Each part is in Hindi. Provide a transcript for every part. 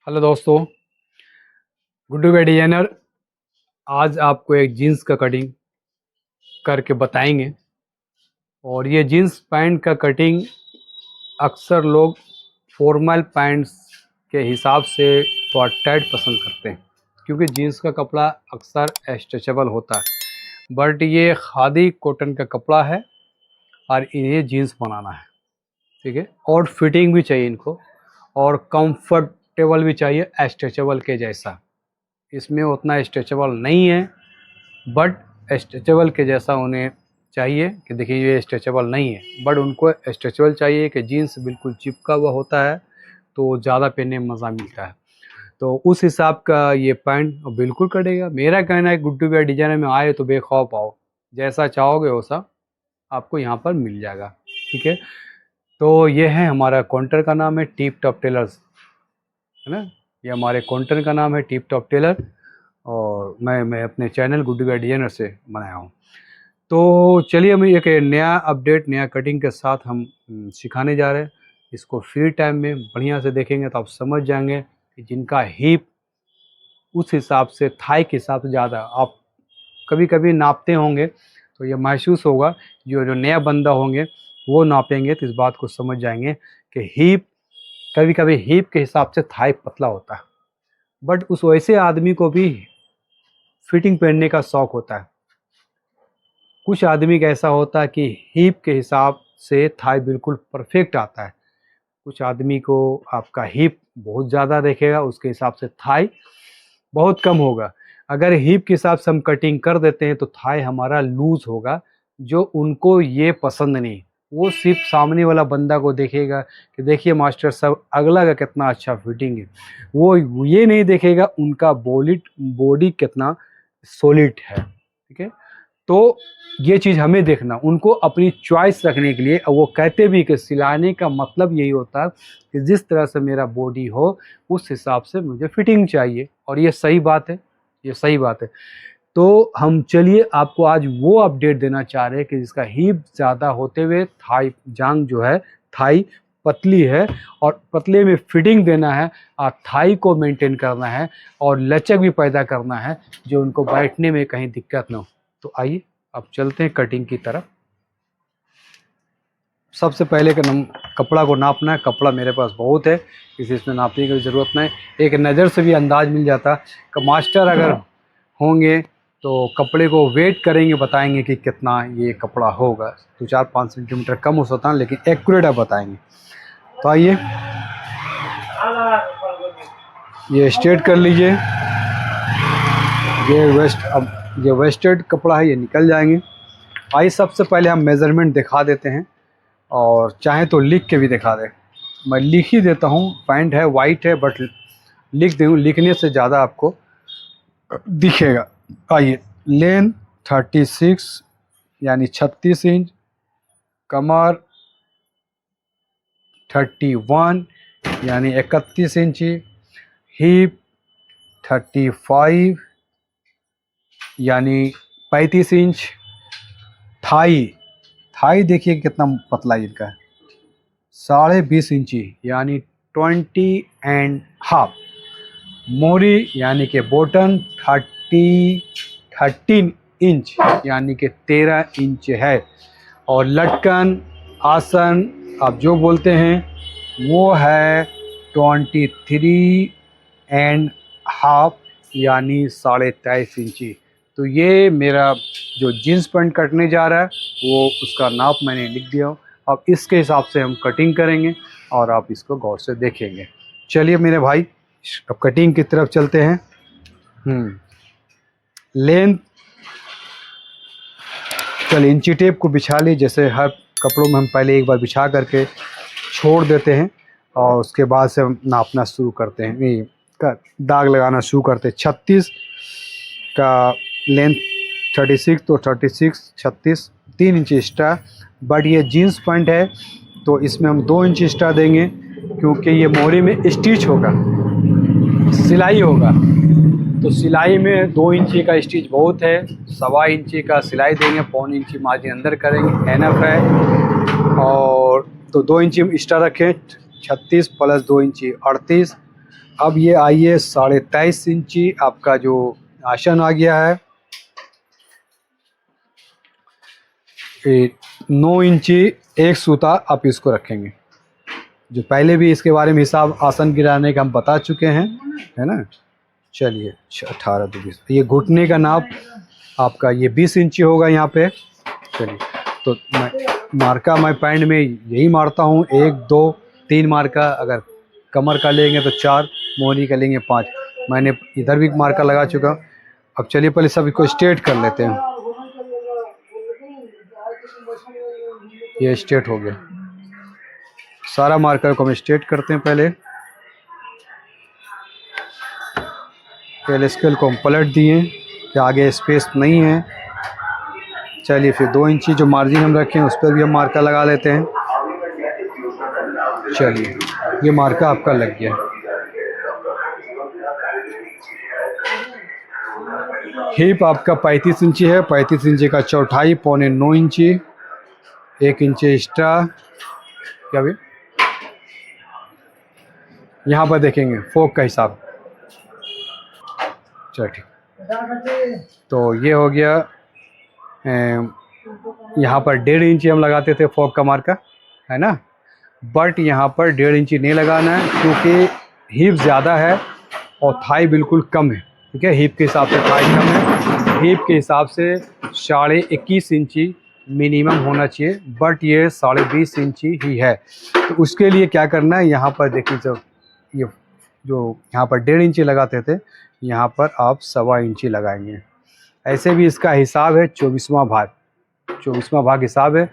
हेलो दोस्तों, गुड्डू भाई डिजाइनर आज आपको एक जीन्स का कटिंग करके बताएंगे। और ये जीन्स पैंट का कटिंग अक्सर लोग फॉर्मल पैंट्स के हिसाब से थोड़ा टाइट पसंद करते हैं, क्योंकि जीन्स का कपड़ा अक्सर स्ट्रेचेबल होता है। बट ये खादी कॉटन का कपड़ा है और ये जीन्स बनाना है, ठीक है। और फिटिंग भी चाहिए इनको, और कंफर्टेबल भी चाहिए स्ट्रेचेबल के जैसा। इसमें उतना स्ट्रेचेबल नहीं है, बट स्ट्रेचेबल के जैसा उन्हें चाहिए कि देखिए ये स्ट्रेचेबल नहीं है, बट उनको स्ट्रेचेबल चाहिए कि जीन्स बिल्कुल चिपका हुआ होता है तो ज़्यादा पहनने में मज़ा मिलता है। तो उस हिसाब का ये पैंट बिल्कुल कटेगा। मेरा कहना है गुड्डू भाई डिजाइनर में आए तो बेखौफ आओ, जैसा चाहोगे वैसा आपको यहाँ पर मिल जाएगा, ठीक है। तो ये है हमारा काउंटर का नाम है टिप टॉप टेलर्स, है ना। ये हमारे काउंटर का नाम है टिप टॉप टेलर, और मैं अपने चैनल गुड्डू भाई डिजाइनर से बनाया हूँ। तो चलिए हम एक नया अपडेट नया कटिंग के साथ हम सिखाने जा रहे हैं। इसको फ्री टाइम में बढ़िया से देखेंगे तो आप समझ जाएंगे कि जिनका हिप उस हिसाब से, थाई के हिसाब से ज़्यादा, आप कभी कभी नापते होंगे तो ये महसूस होगा, जो नया बंदा होंगे वो नापेंगे तो इस बात को समझ जाएंगे कि हिप, कभी कभी हिप के हिसाब से थाई पतला होता है, बट उस वैसे आदमी को भी फिटिंग पहनने का शौक होता है। कुछ आदमी का ऐसा होता है कि हिप के हिसाब से थाई बिल्कुल परफेक्ट आता है, कुछ आदमी को आपका हिप बहुत ज़्यादा देखेगा, उसके हिसाब से थाई बहुत कम होगा। अगर हिप के हिसाब से हम कटिंग कर देते हैं तो थाई हमारा लूज होगा, जो उनको ये पसंद नहीं। वो सिर्फ सामने वाला बंदा को देखेगा कि देखिए मास्टर साहब अगला का कितना अच्छा फिटिंग है, वो ये नहीं देखेगा उनका बॉडी कितना सॉलिड है, ठीक है। तो ये चीज़ हमें देखना, उनको अपनी चॉइस रखने के लिए। और वो कहते भी कि सिलाने का मतलब यही होता है कि जिस तरह से मेरा बॉडी हो उस हिसाब से मुझे फिटिंग चाहिए, और ये सही बात है, ये सही बात है। तो हम चलिए आपको आज वो अपडेट देना चाह रहे हैं कि जिसका हिप ज़्यादा होते हुए थाई जांग जो है, थाई पतली है और पतले में फिटिंग देना है, और थाई को मेंटेन करना है और लचक भी पैदा करना है, जो उनको बैठने में कहीं दिक्कत ना हो। तो आइए अब चलते हैं कटिंग की तरफ। सबसे पहले कपड़ा को नापना है। कपड़ा मेरे पास बहुत है, किसी इसमें नापने की ज़रूरत नहीं, एक नज़र से भी अंदाज मिल जाता है कि मास्टर अगर होंगे तो कपड़े को वेट करेंगे, बताएंगे कि कितना ये कपड़ा होगा। 2-4-5 सेंटीमीटर कम हो सकता है, लेकिन एक्यूरेट आप बताएंगे। तो आइए ये स्ट्रेट कर लीजिए। ये वेस्टेड कपड़ा है, ये निकल जाएंगे। आइए सबसे पहले हम मेज़रमेंट दिखा देते हैं, और चाहे तो लिख के भी दिखा दें। मैं लिख ही देता हूँ, पैंट है वाइट है, बट लिख दूँ, लिखने से ज़्यादा आपको दिखेगा। आइए, लेंथ 36 यानी 36 इंच, कमर 31 यानी 31 इंची, हिप 35 यानी 35 इंच, थाई देखिए कितना पतला इनका है, 20.5 इंची यानी 20.5, मोरी यानी कि बॉटम 13 इंच यानी कि 13 इंच है, और लटकन आसन आप जो बोलते हैं वो है 23.5 यानी 23.5 इंची। तो ये मेरा जो जीन्स पैंट कटने जा रहा है वो उसका नाप मैंने लिख दिया। अब इसके हिसाब से हम कटिंग करेंगे और आप इसको गौर से देखेंगे। चलिए मेरे भाई अब कटिंग की तरफ चलते हैं। लेंथ, चलिए इंची टेप को बिछा ली, जैसे हर कपड़ों में हम पहले एक बार बिछा करके छोड़ देते हैं और उसके बाद से हम नापना शुरू करते हैं, नहीं दाग लगाना शुरू करते हैं। 36 का लेंथ 36, तो 36 3 इंच एक्स्ट्रा। बट ये जीन्स पैंट है तो इसमें हम 2 इंच एक्स्ट्रा देंगे, क्योंकि ये मोहरी में स्टिच होगा, सिलाई होगा। तो सिलाई में 2 इंची का स्टिच बहुत है, 1.25 इंची का सिलाई देंगे, 1.25 इंची मार्जिन अंदर करेंगे, एनफ है। और तो 2 इंची एक्स्ट्रा रखें, 36 प्लस 2 इंची 38, अब ये आइए 23.5 इंची आपका जो आसन आ गया है। 9 इंची एक सूता आप इसको रखेंगे। जो पहले भी इसके बारे में हिसाब आसन गिराने का हम बता चुके हैं, है ना। चलिए 18 तो 20, ये घुटने का नाप आपका ये 20 इंची होगा यहाँ पे। चलिए तो मैं पैंट में यही मारता हूँ, 1 2 3 मार्का। अगर कमर का लेंगे तो 4, मोहनी का लेंगे 5। मैंने इधर भी मार्का लगा चुका। अब चलिए पहले सभी को स्ट्रेट कर लेते हैं। ये स्ट्रेट हो गया। सारा मार्कर को हम स्ट्रेट करते हैं। पहले स्केल को हम पलट दिए कि आगे स्पेस नहीं है। चलिए फिर 2 इंची जो मार्जिन हम रखें उस पर भी हम मार्का लगा लेते हैं। चलिए ये मार्का आपका लग गया। हिप आपका 35 इंची है। 35 इंची का चौथाई 8.25 इंची, 1 इंची एक्स्ट्रा। क्या भी यहाँ पर देखेंगे फोक का हिसाब। चलो ठीक, तो ये हो गया। यहाँ पर 1.5 इंची हम लगाते थे फोक का मार्का, है ना। बट यहाँ पर 1.5 इंची नहीं लगाना है क्योंकि हिप ज़्यादा है और थाई बिल्कुल कम है। ठीक है, हिप के हिसाब से थाई कम है। हिप के हिसाब से 21.5 इंची मिनिमम होना चाहिए, बट ये 20.5 इंची ही है। तो उसके लिए क्या करना है, यहाँ पर देखिए जब ये जो यहाँ पर 1.5 इंची लगाते थे, यहाँ पर आप 1.25 इंची लगाएंगे। ऐसे भी इसका हिसाब है 24वां भाग, 24वां भाग हिसाब है।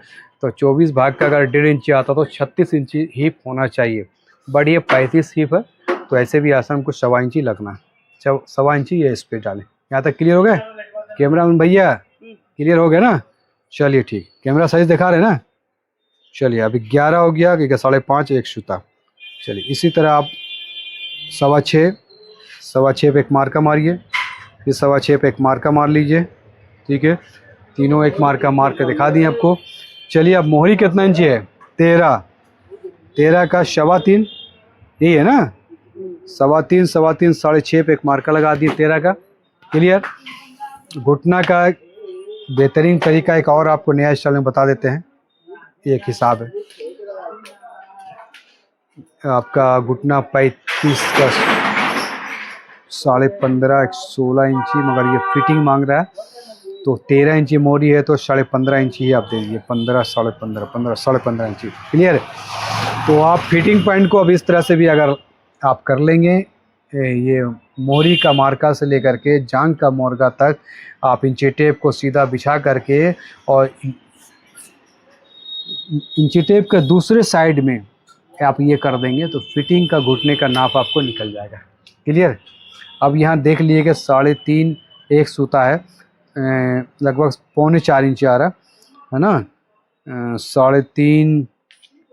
तो 24 भाग का अगर 1.5 इंची आता तो 36 इंची हिप होना चाहिए, बट ये 35 हिप है। तो ऐसे भी आसान को 1.25 इंची लगना है। 1.25 इंची ये इस पर डालें। यहाँ तक क्लियर हो गया कैमरामैन भैया? क्लियर हो गया ना। चलिए ठीक, कैमरा साइज दिखा रहे ना। चलिए अभी 11 हो गया क्योंकि 5.5 एक सूता। चलिए इसी तरह आप 6.25 पे एक मार्का मारिए, फिर 6.25 पे एक मार्का मार लीजिए। ठीक है, तीनों एक मार्का मार के दिखा दिए आपको। चलिए अब मोहरी कितना इंची है? 13 का 3.25 यही है ना। 3.25 3.5 पे एक मार्का लगा दिए 13 का। क्लियर। घुटना का बेहतरीन तरीका एक और आपको नया स्टाइल में बता देते हैं। एक हिसाब है आपका घुटना 35 का 15.5 16 इंची, मगर ये फिटिंग मांग रहा है तो 13 इंची मोरी है तो 15.5 इंची ही आप दे दीजिए। 15 15.5 इंची। क्लियर है। तो आप फिटिंग पॉइंट को अब इस तरह से भी अगर आप कर लेंगे, ये मोरी का मार्का से लेकर के जांग का मोर्गा तक आप इंची टेप को सीधा बिछा करके और इंची टेप के दूसरे साइड में आप ये कर देंगे तो फिटिंग का घुटने का नाप आपको निकल जाएगा। क्लियर। अब यहाँ देख लिए कि 3.5 एक सूता है, लगभग 3.25 इंची आ रहा है ना। 3.5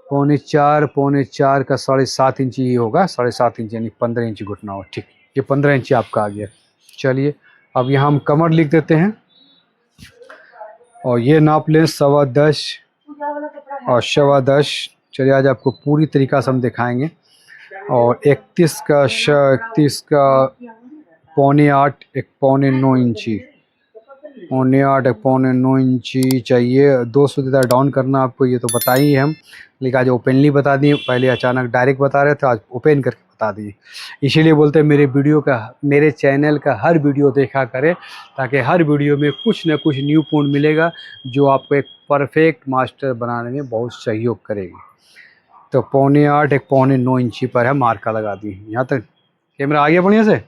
3.25 का 7.5 इंची ही होगा। 7.5 इंची यानी 15 इंची घुटना हो। ठीक, ये 15 इंची आपका आ गया। चलिए अब यहाँ हम कमर लिख देते हैं और ये नाप लें 10.25 और 10.25। चलिए आज आपको पूरी तरीका से हम दिखाएंगे। और 31 का 8.25 एक 8.25 इंची, 8.25 एक 8.25 इंची चाहिए। 200 ज़्यादा डाउन करना आपको ये तो बता ही हम, लेकिन आज ओपनली बता दिए। पहले अचानक डायरेक्ट बता रहे थे, आज ओपन करके बता दिए। इसीलिए बोलते हैं मेरे चैनल का हर वीडियो देखा करें, ताकि हर वीडियो में कुछ न कुछ न्यू पॉइंट मिलेगा जो आपको एक परफेक्ट मास्टर बनाने में बहुत सहयोग करेगी। तो 8.25 एक 8.25 इंची पर है मार्का लगा दी। यहाँ तक कैमरा आ गया बढ़िया से।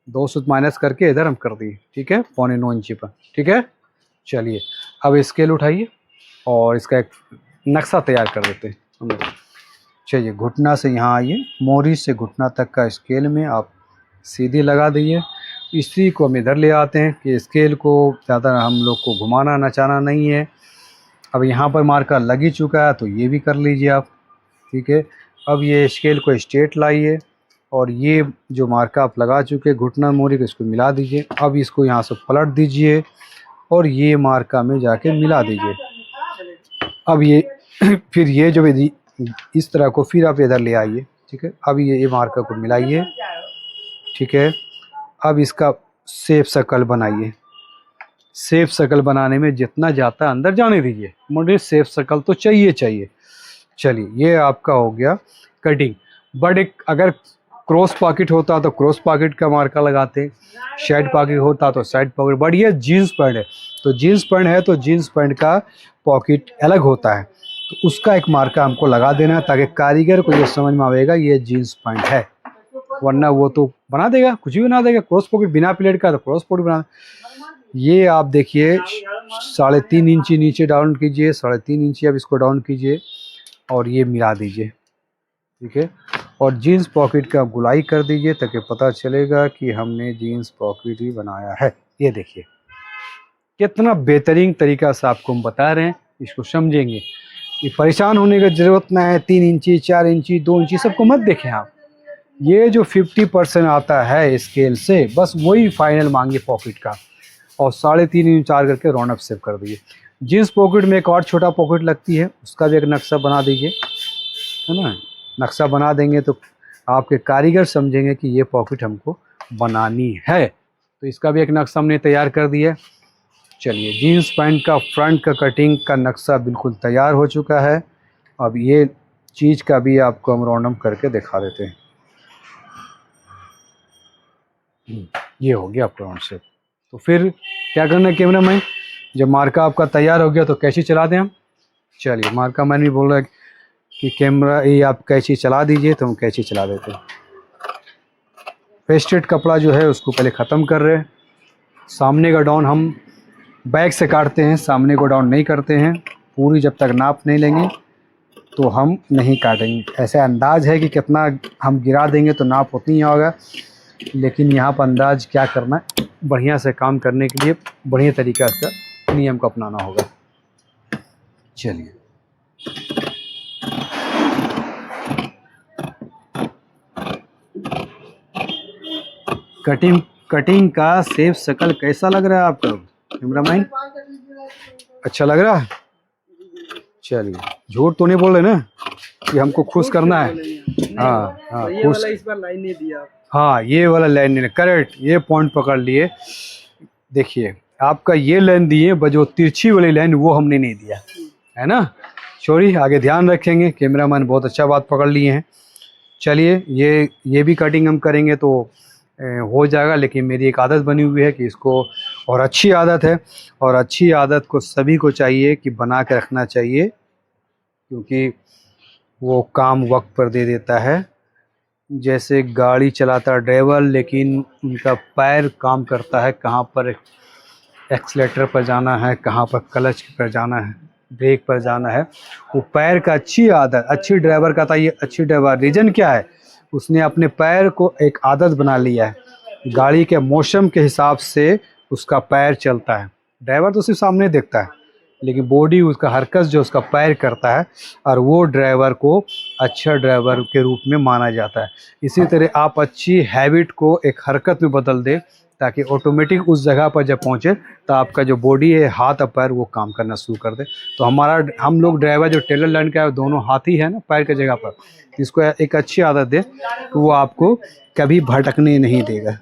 200 माइनस करके इधर हम कर दिए। ठीक है, 8.25 इंची पर। ठीक है। चलिए अब स्केल उठाइए और इसका एक नक्शा तैयार कर देते हैं। चलिए घुटना से यहाँ आइए, मोरी से घुटना तक का स्केल में आप सीधी लगा दीजिए। इसी को हम इधर ले आते हैं कि स्केल को ज़्यादा हम लोग को घुमाना नचाना नहीं है। अब यहाँ पर मार्का लग ही चुका है तो ये भी कर लीजिए आप। ठीक है। अब ये स्केल को स्ट्रेट लाइए और ये जो मार्का आप लगा चुके घुटना मोरी को इसको मिला दीजिए। अब इसको यहाँ से पलट दीजिए और ये मार्का में जाके मिला दीजिए। अब ये फिर ये जो इस तरह को फिर आप इधर ले आइए। ठीक है। अब ये मार्का को मिलाइए ठीक है। अब इसका सेफ सर्कल बनाइए। सेफ सर्कल बनाने में जितना जाता है अंदर जाने दीजिए, मुझे सेफ सर्कल तो चाहिए चाहिए। चलिए ये आपका हो गया कटिंग। बट एक अगर क्रॉस पॉकेट होता तो क्रॉस पॉकेट का मार्का लगाते, साइड पॉकेट होता तो साइड पॉकेट। बट ये जीन्स पैंट है, तो जीन्स पैंट है तो जीन्स पैंट का पॉकेट अलग होता है, तो उसका एक मार्का हमको लगा देना है ताकि कारीगर को ये समझ में आएगा ये जीन्स पैंट है। वरना वो तो बना देगा, कुछ भी बना देगा। क्रॉस पॉकेट बिना प्लेट का तो क्रॉस पॉकेट बना। ये आप देखिए 3.5 इंची नीचे डाउन कीजिए, 3.5 इंची अब इसको डाउन कीजिए और ये मिला दीजिए, ठीक है। और जीन्स पॉकेट का गुलाई कर दीजिए ताकि पता चलेगा कि हमने जीन्स पॉकेट ही बनाया है। ये देखिए कितना बेहतरीन तरीका से आपको हम बता रहे हैं, इसको समझेंगे। ये परेशान होने की ज़रूरत ना है। 3 इंची 4 इंची 2 इंची सबको मत देखें आप। ये जो 50% आता है स्केल से बस वही फाइनल मांगिए पॉकेट का, और 3.5 इंच 4 करके राउंड अप सेव कर दीजिए। जीन्स पॉकेट में एक और छोटा पॉकेट लगती है, उसका भी एक नक्शा बना दीजिए, है ना। नक्शा बना देंगे तो आपके कारीगर समझेंगे कि ये पॉकेट हमको बनानी है। तो इसका भी एक नक्शा हमने तैयार कर दिया। चलिए जीन्स पैंट का फ्रंट का कटिंग का नक्शा बिल्कुल तैयार हो चुका है। अब ये चीज़ का भी आपको हम राउंड अप करके दिखा देते हैं। ये हो गया आपका राउंड शेप। तो फिर क्या करना है कैमरा मैन, जब मार्का आपका तैयार हो गया तो कैंची चला दें हम। चलिए मार्का मैन भी बोल रहा है कि कैमरा ये आप कैंची चला दीजिए, तो हम कैंची चला देते हैं। पेस्टेड कपड़ा जो है उसको पहले ख़त्म कर रहे हैं। सामने का डाउन हम बैक से काटते हैं, सामने को डाउन नहीं करते हैं। पूरी जब तक नाप नहीं लेंगे तो हम नहीं काटेंगे। ऐसे अंदाज़ है कि कितना हम गिरा देंगे तो नाप उतनी ही होगा, लेकिन यहाँ पर अंदाज़ क्या करना है, बढ़िया से काम करने के लिए बढ़िया तरीका का नियम को अपनाना होगा। चलिए कटिंग का सेफ शकल कैसा लग रहा है आपको कैमरामैन? अच्छा लग रहा है? चलिए झूठ तो नहीं बोल रहे ना कि हमको खुश करना है। हाँ हाँ खुश। इस बार लाइन नहीं दिया। हाँ ये वाला लाइन नहीं, करेक्ट, ये पॉइंट पकड़ लिए। देखिए आपका ये लाइन दिए, जो तिरछी वाली लाइन वो हमने नहीं दिया है ना। सॉरी, आगे ध्यान रखेंगे। कैमरामैन बहुत अच्छा बात पकड़ लिए हैं। चलिए ये भी कटिंग हम करेंगे तो हो जाएगा, लेकिन मेरी एक आदत बनी हुई है कि इसको, और अच्छी आदत है, और अच्छी आदत को सभी को चाहिए कि बना के रखना चाहिए, क्योंकि वो काम वक्त पर दे देता है। जैसे गाड़ी चलाता ड्राइवर, लेकिन उनका पैर काम करता है, कहाँ पर एक्सीलेटर पर जाना है, कहाँ पर क्लच पर जाना है, ब्रेक पर जाना है। वो पैर का अच्छी आदत, अच्छी ड्राइवर का था ये अच्छी ड्राइवर। रीज़न क्या है, उसने अपने पैर को एक आदत बना लिया है। गाड़ी के मौसम के हिसाब से उसका पैर चलता है। ड्राइवर तो सिर्फ सामने देखता है, लेकिन बॉडी उसका हरकत जो उसका पैर करता है, और वो ड्राइवर को अच्छा ड्राइवर के रूप में माना जाता है। इसी तरह आप अच्छी हैबिट को एक हरकत में बदल दें, ताकि ऑटोमेटिक उस जगह पर जब पहुँचे तो आपका जो बॉडी है, हाथ और पैर, वो काम करना शुरू कर दे। तो हम लोग ड्राइवर जो टेलर लाइन का है, दोनों हाथ ही है ना पैर की जगह पर। इसको एक अच्छी आदत दे तो वो आपको कभी भटकने नहीं देगा।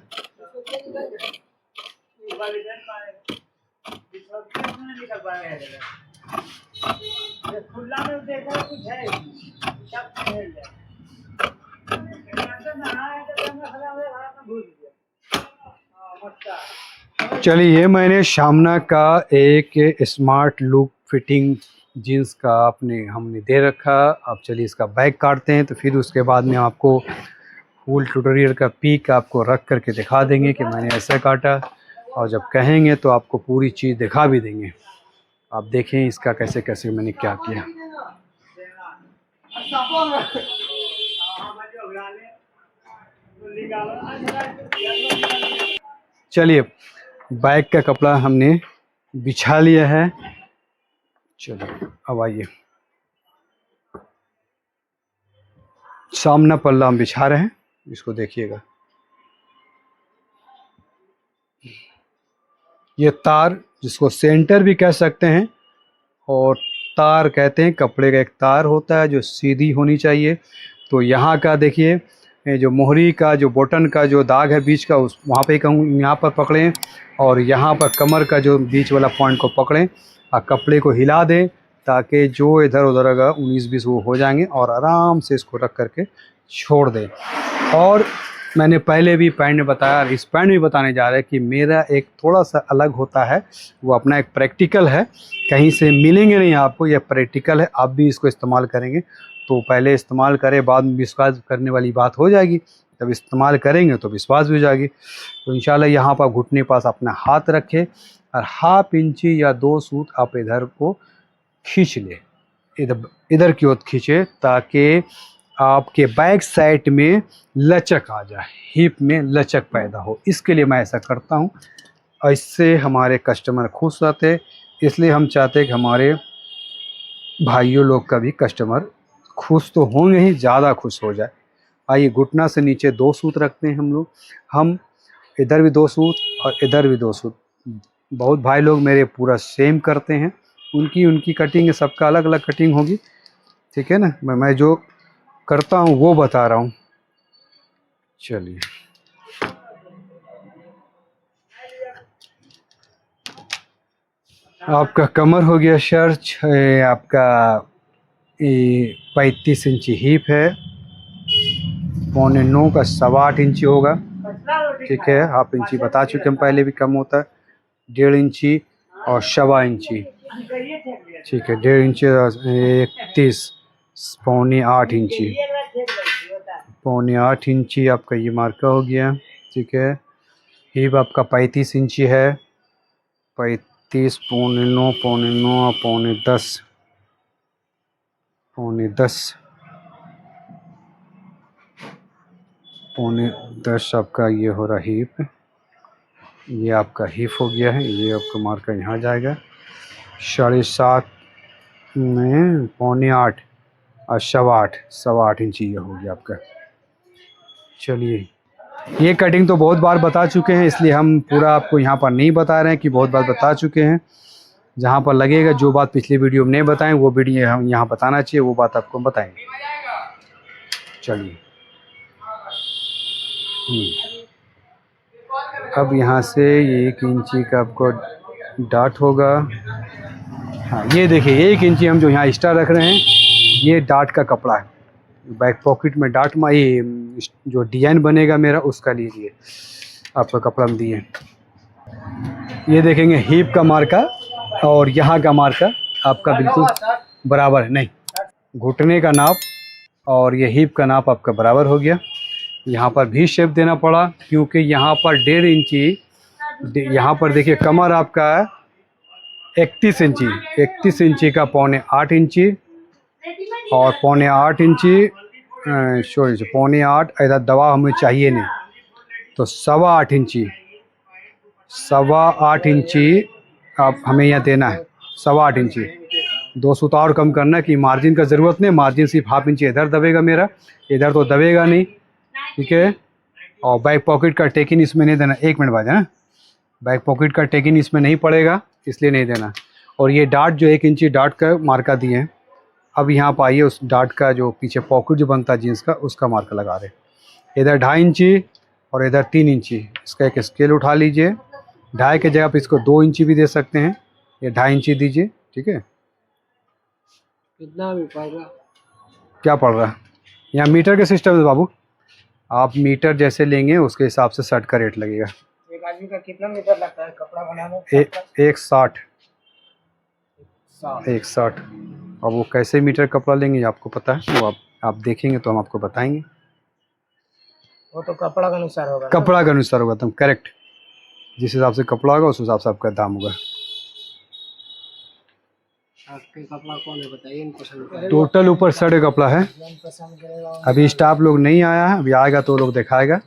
चलिए ये मैंने सामना का एक स्मार्ट लुक फिटिंग जीन्स का हमने दे रखा। अब चलिए इसका बैक काटते हैं, तो फिर उसके बाद में आपको फुल ट्यूटोरियल का पीक आपको रख करके दिखा देंगे कि मैंने ऐसे काटा, और जब कहेंगे तो आपको पूरी चीज़ दिखा भी देंगे। आप देखें इसका कैसे कैसे मैंने क्या किया। चलिए बैक का कपड़ा हमने बिछा लिया है। चलिए अब आइए, सामना पल्ला हम बिछा रहे हैं, इसको देखिएगा। ये तार, जिसको सेंटर भी कह सकते हैं और तार कहते हैं, कपड़े का एक तार होता है जो सीधी होनी चाहिए। तो यहाँ का देखिए ये जो मोहरी का जो बटन का जो दाग है बीच का उस वहाँ पे कहूँ यहाँ पर पकड़ें और यहाँ पर कमर का जो बीच वाला पॉइंट को पकड़ें और कपड़े को हिला दें ताकि जो इधर उधर अगर 19-20 वो हो जाएंगे और आराम से इसको रख करके छोड़ दें। और मैंने पहले भी पैंट में बताया, इस पैंट में बताने जा रहे हैं कि मेरा एक थोड़ा सा अलग होता है, वो अपना एक प्रैक्टिकल है, कहीं से मिलेंगे नहीं आपको, यह प्रैक्टिकल है। आप भी इसको इस्तेमाल करेंगे तो पहले इस्तेमाल करें, बाद में विश्वास करने वाली बात हो जाएगी, तब इस्तेमाल करेंगे तो विश्वास भी हो जाएगी। तो इंशाल्लाह यहाँ पर घुटने पास अपना हाथ रखें और 1/2 इंची या 2 सूत आप इधर को खींच ले, इधर की ओर खींचे ताकि आपके बैक साइड में लचक आ जाए, हिप में लचक पैदा हो। इसके लिए मैं ऐसा करता हूँ और इससे हमारे कस्टमर खुश रहते, इसलिए हम चाहते हैं कि हमारे भाइयों लोग का भी कस्टमर खुश तो होंगे ही, ज़्यादा खुश हो जाए। आइए घुटना से नीचे 2 सूत रखते हैं हम लोग, हम इधर भी 2 सूत और इधर भी 2 सूत। बहुत भाई लोग मेरे पूरा सेम करते हैं, उनकी कटिंग है, सबका अलग अलग कटिंग होगी, ठीक है ना। मैं जो करता हूँ वो बता रहा हूँ। चलिए आपका कमर हो गया सर, आपका 35 इंची हिप है, 8.25 का 8.25 इंची होगा, ठीक है। 1/2 इंची बता चुके हम पहले भी कम होता है, 1.5 इंची और 1.25 इंची, ठीक है। 1.5 इंची 31, 7.25 इंची, 7.25 इंची आपका ये मार्का हो गया, ठीक है। हिप आपका 35 इंची है, 35, 9.25, 9.25, 9.10, 9.10, 9.10 आपका ये हो रहा हिप, ये आपका हिप हो गया है, ये आपका मार्का यहाँ जाएगा। 7.5 में 7.25 और 8.25 इंची ये हो गया आपका। चलिए ये कटिंग तो बहुत बार बता चुके हैं, इसलिए हम पूरा आपको यहाँ पर नहीं बता रहे हैं कि बहुत बार बता चुके हैं। जहाँ पर लगेगा जो बात पिछली वीडियो में नहीं बताएं वो वीडियो हम यहाँ बताना चाहिए, वो बात आपको बताएंगे। चलिए अब यहाँ से 1 इंची का आपको डाट होगा। हाँ ये देखिए 1 इंची हम जो यहाँ एक्स्ट्रा रख रहे हैं ये डाट का कपड़ा है, बैक पॉकेट में डाट में ये जो डिजाइन बनेगा मेरा उसका लीजिए आपका कपड़ा में दिए। ये देखेंगे हिप का मार्का और यहाँ का मार्का आपका बिल्कुल बराबर है, नहीं घुटने का नाप और ये हिप का नाप आपका बराबर हो गया। यहाँ पर भी शेप देना पड़ा क्योंकि यहाँ पर 1.5 इंची, यहाँ पर देखिए कमर आपका 31 इंची, 31 इंची का 7.25 इंची और 7.25 इंची, सॉरी 7.25, इधर दवा हमें चाहिए नहीं तो 8.25 इंची, 8.25 इंची आप हमें यहाँ देना है, 8.25 इंची। 2 सूता और कम करना है कि मार्जिन का ज़रूरत नहीं, मार्जिन सिर्फ 1/2 इंची इधर दबेगा मेरा, इधर तो दबेगा नहीं, ठीक है। और बैक पॉकेट का टेकिन इसमें नहीं देना, 1 मिनट बाद है ना, बैक पॉकेट का टेकिन इसमें नहीं पड़ेगा इसलिए नहीं देना। और ये डाट जो 1 इंची डाट का मार्का दिए हैं, अब यहाँ पर आइए उस डाट का जो पीछे पॉकेट जो बनता है जीन्स का उसका मार्का लगा रहे, इधर 2.5 इंची और इधर 3 इंची। इसका एक स्केल उठा लीजिए, 2.5 की जगह पर इसको 2 इंची भी दे सकते हैं, ये 2.5 इंची दीजिए, ठीक है। कितना भी पड़ रहा, क्या पड़ रहा है यहाँ मीटर के सिस्टम है बाबू, आप मीटर जैसे लेंगे उसके हिसाब से शर्ट का रेट लगेगा। एक आदमी का कितना मीटर लगता है कपड़ा बनाने में? 160। अब वो कैसे मीटर कपड़ा लेंगे आपको पता है, वो आप देखेंगे तो हम आपको बताएंगे। वो तो कपड़ा के अनुसार होगा, कपड़ा के अनुसार होगा, तुम करेक्ट, जिस हिसाब से कपड़ा होगा उस हिसाब से आपका दाम होगा। आपके कपड़ा कौन है बताइए, इनको टोटल ऊपर 100 कपड़ा है, अभी स्टाफ लोग नहीं आया है, अभी आएगा तो लोग दिखाएगा,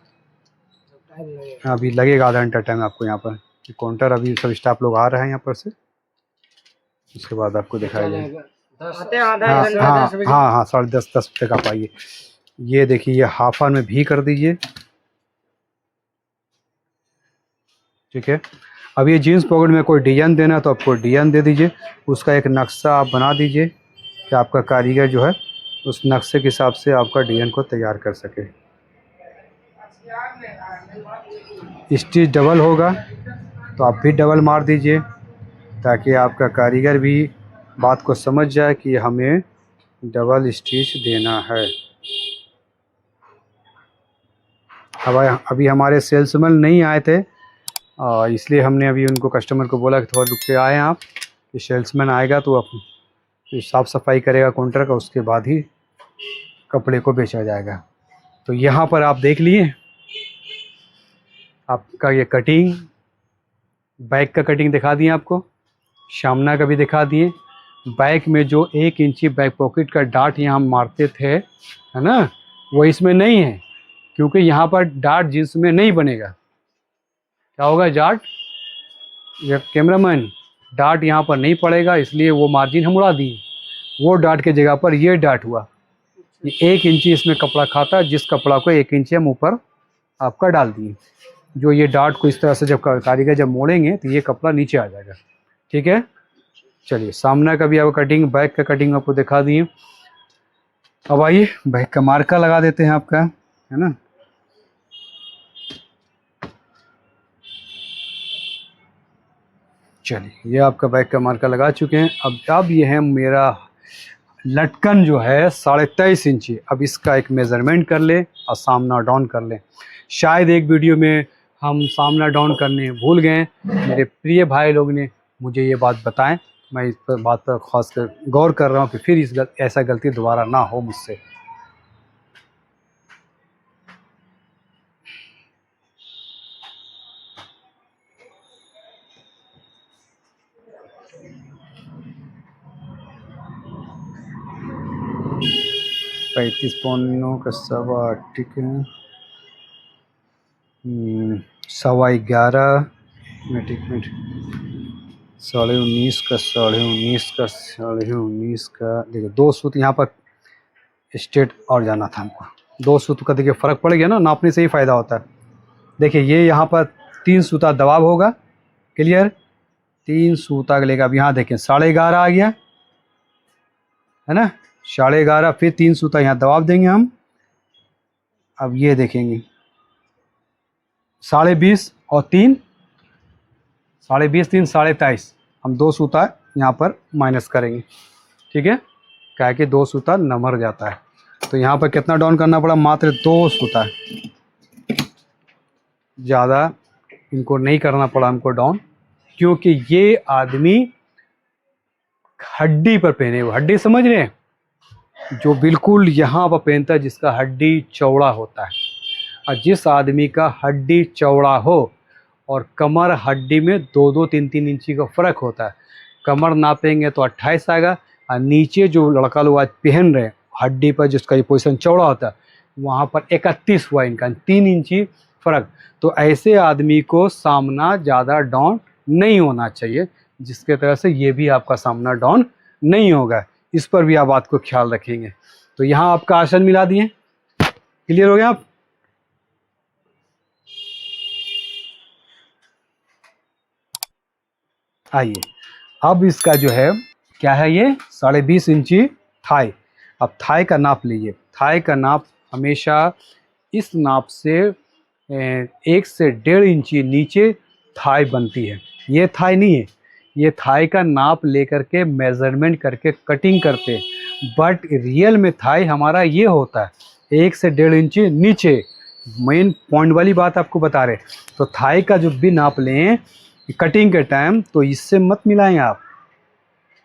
अभी लगेगा आधा घंटा टाइम आपको यहाँ पर काउंटर, अभी सब स्टाफ लोग आ रहे हैं यहाँ पर से, उसके बाद आपको दिखाया जाएगा। हाँ 10:30 तक आप आइए। ये देखिए ये हाफा में भी कर दीजिए, ठीक है। अब ये जीन्स पॉकेट में कोई डिजाइन देना तो आपको डिजाइन दे दीजिए, उसका एक नक्शा आप बना दीजिए कि आपका कारीगर जो है उस नक्शे के हिसाब से आपका डिजाइन को तैयार कर सके। स्टिच डबल होगा तो आप भी डबल मार दीजिए, ताकि आपका कारीगर भी बात को समझ जाए कि हमें डबल स्टिच देना है। अभी हमारे सेल्समैन नहीं आए थे, इसलिए हमने अभी उनको, कस्टमर को बोला कि थोड़ा रुक के आए आप, कि सेल्समैन आएगा तो आप साफ़ सफाई करेगा काउंटर का, उसके बाद ही कपड़े को बेचा जाएगा। तो यहाँ पर आप देख लिए आपका ये कटिंग, बैक का कटिंग दिखा दिए आपको, सामना का भी दिखा दिए। बैक में जो 1 इंची बैक पॉकेट का डार्ट यहाँ मारते थे, है ना, वो इसमें नहीं है, क्योंकि यहाँ पर डार्ट जींस में नहीं बनेगा। क्या होगा डार्ट, ये कैमरामैन, डार्ट यहाँ पर नहीं पड़ेगा, इसलिए वो मार्जिन हम उड़ा दिए। वो डार्ट के जगह पर ये डार्ट हुआ। ये 1 इंची इसमें कपड़ा खाता है, जिस कपड़ा को 1 इंची हम ऊपर आपका डाल दिए। जो ये डार्ट को इस तरह से जब कारीगर जब मोड़ेंगे तो ये कपड़ा नीचे आ जाएगा। ठीक है, चलिए सामने का भी आपको कटिंग, बैक का कटिंग आपको दिखा दिए। अब आइए बैक का मार्का लगा देते हैं आपका, है ना। चलिए ये आपका बैक का मार्का लगा चुके हैं। अब ये है मेरा लटकन जो है 23.5 इंची। अब इसका एक मेज़रमेंट कर ले और सामना डाउन कर ले। शायद एक वीडियो में हम सामना डाउन करने भूल गए, मेरे प्रिय भाई लोग ने मुझे ये बात बताएं, मैं इस पर बात पर खास कर गौर कर रहा हूँ कि फिर ऐसा गलती दोबारा ना हो मुझसे। पैंतीस पौनों का 11.25, ठीक है, 11.15 मिनट, 1 मिनट, 19.5 का 19.5 का 19.5 का, देखिए 2 सूत यहाँ पर स्ट्रेट और जाना था हमको। 2 सूत का देखिए फ़र्क पड़ गया ना, नापने से ही फ़ायदा होता है। देखिए ये यहाँ पर 3 सूता दबाव होगा, क्लियर, 3 सूता लेगा। अब यहाँ देखें 11.5 आ गया, है ना, 11.5, फिर 3 सूता यहाँ दबाव देंगे हम। अब ये देखेंगे 20.5 और 3, 20.5 3 23.5, हम 2 सूता यहाँ पर माइनस करेंगे। ठीक है, क्या है कि 2 सूता नंबर जाता है, तो यहाँ पर कितना डाउन करना पड़ा, मात्र 2 सूता, ज़्यादा इनको नहीं करना पड़ा हमको डाउन, क्योंकि ये आदमी हड्डी पर पहने हुए, हड्डी समझ रहे हैं, जो बिल्कुल यहाँ पर पहनता है, जिसका हड्डी चौड़ा होता है। और जिस आदमी का हड्डी चौड़ा हो और कमर हड्डी में 2-2 3-3 इंची का फ़र्क होता है, कमर नापेंगे तो 28 आएगा, और नीचे जो लड़का लोग आज पहन रहे हैं हड्डी पर जिसका ये पोजीशन चौड़ा होता है, वहाँ पर 31 हुआ इनका, 3 इंची फ़र्क। तो ऐसे आदमी को सामना ज़्यादा डाउन नहीं होना चाहिए, जिसके तरह से ये भी आपका सामना डाउन नहीं होगा। इस पर भी आप बात को ख्याल रखेंगे। तो यहाँ आपका आसन मिला दिए, क्लियर हो गया आप। आइए अब इसका जो है क्या है, ये 20.5 इंची थाई। अब थाई का नाप लीजिए। थाई का नाप हमेशा इस नाप से 1 से 1.5 इंची नीचे थाई बनती है। ये थाई नहीं है, ये थाई का नाप लेकर के मेज़रमेंट करके कटिंग करते हैं, बट रियल में थाई हमारा ये होता है 1 से 1.5 इंची नीचे। मेन पॉइंट वाली बात आपको बता रहे। तो थाई का जो भी नाप लें कटिंग के टाइम, तो इससे मत मिलाएं आप,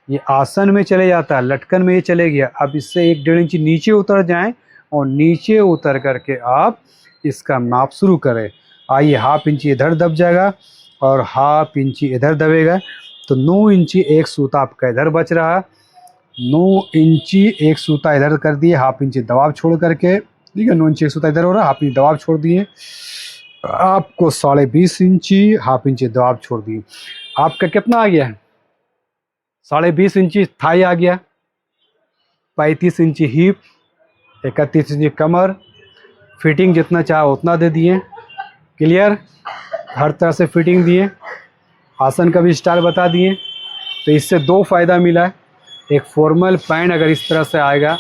ये आसन में चले जाता है, लटकन में ये चले गया। अब इससे 1-1.5 इंची नीचे उतर जाएं और नीचे उतर करके आप इसका नाप शुरू करें। आइए 1/2 इंची इधर दब जाएगा और 1/2 इंची इधर दबेगा, तो 9 इंची एक सूता आपका इधर बच रहा। 9 इंची एक सूता इधर कर दिए, 1/2 इंची दबाव छोड़ करके, ठीक है, 9 इंची एक सूता इधर हो रहा, 1/2 इंची दबाव छोड़ दिए। आपको 20.5 इंची 1/2 इंची दबाव छोड़ दिए। आपका कितना आ गया है, 20.5 इंची थाई आ गया, 35 इंची हिप, 31 इंची कमर, फिटिंग जितना चाहे उतना दे दिए, क्लियर, हर तरह से फिटिंग दिए, आसन का भी स्टाइल बता दिए। तो इससे 2 फ़ायदा मिला है। एक फॉर्मल पैंट अगर इस तरह से आएगा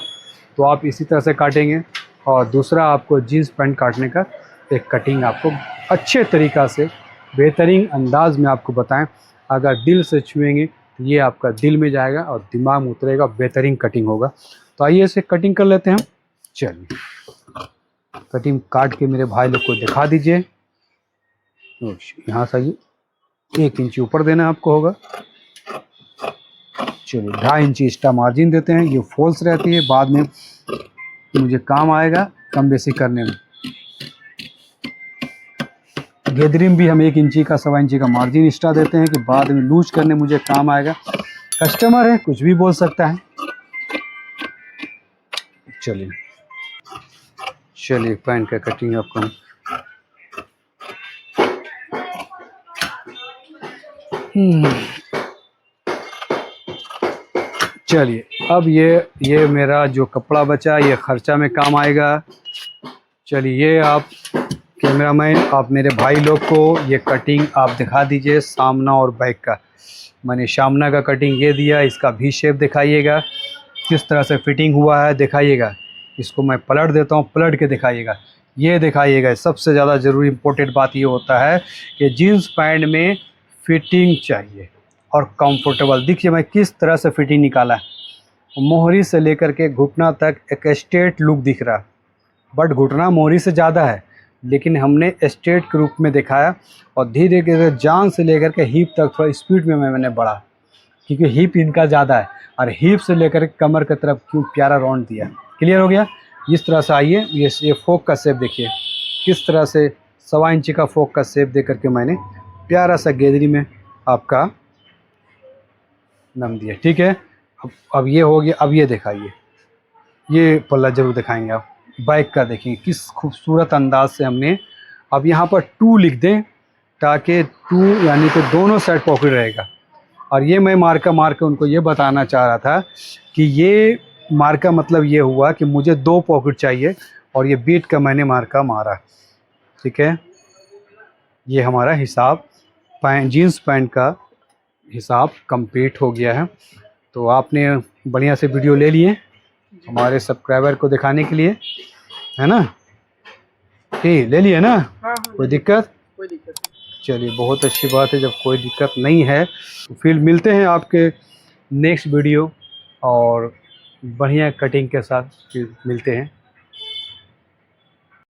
तो आप इसी तरह से काटेंगे, और दूसरा आपको जीन्स पैंट काटने का एक कटिंग आपको अच्छे तरीक़ा से बेहतरीन अंदाज में आपको बताएं। अगर दिल से छुएंगे तो ये आपका दिल में जाएगा और दिमाग में उतरेगा, बेहतरीन कटिंग होगा। तो आइए इसे कटिंग कर लेते हैं हम। चलिए कटिंग काट के मेरे भाई लोग को दिखा दीजिए। यहाँ से आइए, 1 इंच ऊपर देना आपको होगा। चलिए 2.5 इंच एक्स्ट्रा मार्जिन देते हैं, ये फॉल्स रहती है, बाद में मुझे काम आएगा कम बेसी करने में। गैदरिंग भी हम 1 इंची का 1.25 इंची का मार्जिन एक्स्ट्रा देते हैं कि बाद में लूज करने मुझे काम आएगा। कस्टमर है, कुछ भी बोल सकता है। चलिए पैंट का कटिंग आपको चलिए अब ये मेरा जो कपड़ा बचा ये खर्चा में काम आएगा। चलिए ये आप कैमरामैन, आप मेरे भाई लोग को ये कटिंग आप दिखा दीजिए सामना और बैक का। मैंने सामना का कटिंग ये दिया, इसका भी शेप दिखाइएगा किस तरह से फिटिंग हुआ है, दिखाइएगा। इसको मैं पलट देता हूँ, पलट के दिखाइएगा, ये दिखाइएगा। सबसे ज़्यादा ज़रूरी इम्पोर्टेंट बात ये होता है कि जीन्स पैंट में फिटिंग चाहिए और कंफर्टेबल। देखिए मैं किस तरह से फिटिंग निकाला है, मोहरी से लेकर के घुटना तक एक स्ट्रेट लुक दिख रहा है। बट घुटना मोहरी से ज़्यादा है, लेकिन हमने स्ट्रेट के रूप में दिखाया और धीरे धीरे जान से लेकर के हिप तक थोड़ा स्पीड में मैंने बढ़ा, क्योंकि हिप इनका ज़्यादा है और हिप से लेकर कमर की तरफ क्यों प्यारा राउंड दिया। क्लियर हो गया। इस तरह से आइए, ये फोक का शेप देखिए किस तरह से 1.25 इंच का फोक का शेप दे करके मैंने प्यारा सा गैदरी में आपका नम दिया। ठीक है, अब ये हो गया। अब ये दिखाइए, ये पल्ला जरूर दिखाएंगे आप। बैक का देखिए किस खूबसूरत अंदाज से हमने। अब यहाँ पर 2 लिख दें ताकि 2 यानी कि दोनों साइड पॉकेट रहेगा। और ये मैं मार्का उनको ये बताना चाह रहा था कि ये मार्का मतलब ये हुआ कि मुझे 2 पॉकेट चाहिए और ये बीट का मैंने मार्का मारा। ठीक है, ये हमारा हिसाब जीन्स पैंट का हिसाब कंप्लीट हो गया है। तो आपने बढ़िया से वीडियो ले लिए हमारे सब्सक्राइबर को दिखाने के लिए, है ना? ठीक, ले लिए ना? हाँ, कोई दिक्कत? कोई दिक्कत नहीं। चलिए बहुत अच्छी बात है, जब कोई दिक्कत नहीं है तो फिर मिलते हैं आपके नेक्स्ट वीडियो और बढ़िया कटिंग के साथ फिर मिलते हैं।